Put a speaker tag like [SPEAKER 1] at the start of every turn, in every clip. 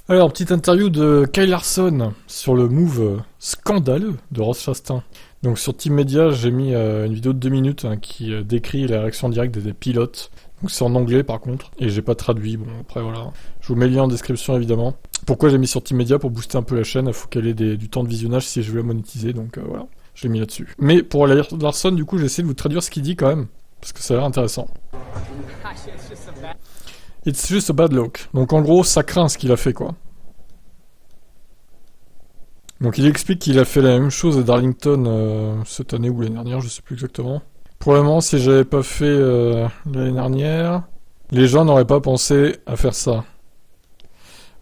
[SPEAKER 1] Alors, petite interview de Kyle Larson sur le move scandaleux de Ross Chastain. Donc sur Team Media, j'ai mis une vidéo de 2 minutes qui décrit la réaction directe des pilotes. Donc c'est en anglais par contre, et j'ai pas traduit, bon après voilà. Je vous mets le lien en description évidemment. Pourquoi j'ai mis sur Team Media? Pour booster un peu la chaîne, il faut qu'elle ait du temps de visionnage si je veux la monétiser, donc voilà. Je l'ai mis là-dessus. Mais pour Larson, du coup, j'ai essayé de vous traduire ce qu'il dit quand même, parce que ça a l'air intéressant. It's just a bad look. Donc en gros, ça craint ce qu'il a fait, quoi. Donc il explique qu'il a fait la même chose à Darlington cette année ou l'année dernière, je sais plus exactement. Probablement, si j'avais pas fait l'année dernière, les gens n'auraient pas pensé à faire ça.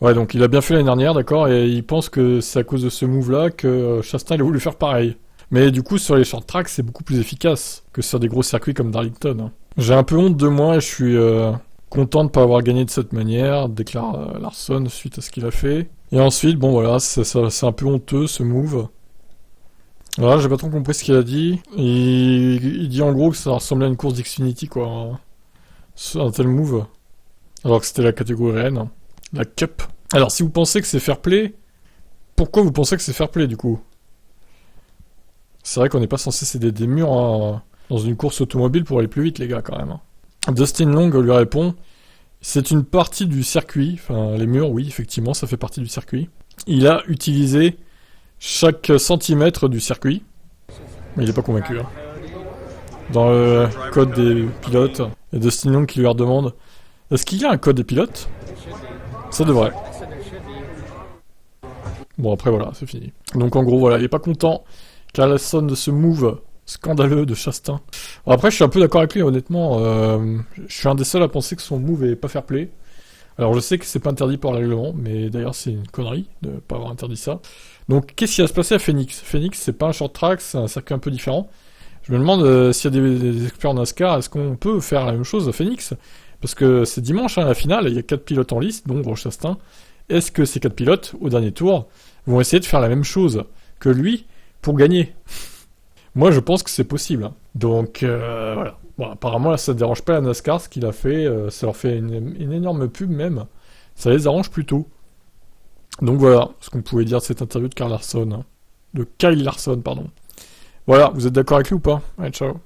[SPEAKER 1] Ouais, donc il a bien fait l'année dernière, d'accord, et il pense que c'est à cause de ce move-là que Chastain il a voulu faire pareil. Mais du coup, sur les short tracks, c'est beaucoup plus efficace que sur des gros circuits comme Darlington. Hein. J'ai un peu honte de moi et je suis content de pas avoir gagné de cette manière, déclare Larson suite à ce qu'il a fait. Et ensuite, bon voilà, c'est un peu honteux ce move. Voilà, j'ai pas trop compris ce qu'il a dit. Il dit en gros que ça ressemblait à une course d'Xfinity, quoi. Un tel move. Alors que c'était la catégorie N, la Cup. Alors si vous pensez que c'est fair play, pourquoi vous pensez que c'est fair play du coup? C'est vrai qu'on n'est pas censé céder des murs dans une course automobile pour aller plus vite, les gars, quand même. Hein. Dustin Long lui répond, c'est une partie du circuit. Enfin, les murs, oui, effectivement, ça fait partie du circuit. Il a utilisé chaque centimètre du circuit. Mais il n'est pas convaincu. Hein. Dans le code des pilotes, il y a Dustin Long qui lui redemande, est-ce qu'il y a un code des pilotes? Ça devrait. Bon, après, voilà, c'est fini. Donc, en gros, voilà, il est pas content. Carlson de ce move scandaleux de Chastain. Bon, après, je suis un peu d'accord avec lui, honnêtement. Je suis un des seuls à penser que son move est pas fair play. Alors, je sais que c'est pas interdit par le règlement, mais d'ailleurs, c'est une connerie de pas avoir interdit ça. Donc, qu'est-ce qui va se passer à Phoenix? Phoenix, c'est pas un short track, c'est un circuit un peu différent. Je me demande s'il y a des experts en NASCAR, est-ce qu'on peut faire la même chose à Phoenix? Parce que c'est dimanche, hein, la finale, il y a 4 pilotes en liste, dont Ross Chastain. Est-ce que ces 4 pilotes, au dernier tour, vont essayer de faire la même chose que lui pour gagner? Moi, je pense que c'est possible. Hein. Donc, voilà. Bon, apparemment, là, ça ne dérange pas la NASCAR, ce qu'il a fait. Ça leur fait une énorme pub, même. Ça les arrange plutôt. Donc, voilà ce qu'on pouvait dire de cette interview de Kyle Larson. Hein. De Kyle Larson, pardon. Voilà, vous êtes d'accord avec lui ou pas? Allez, ciao.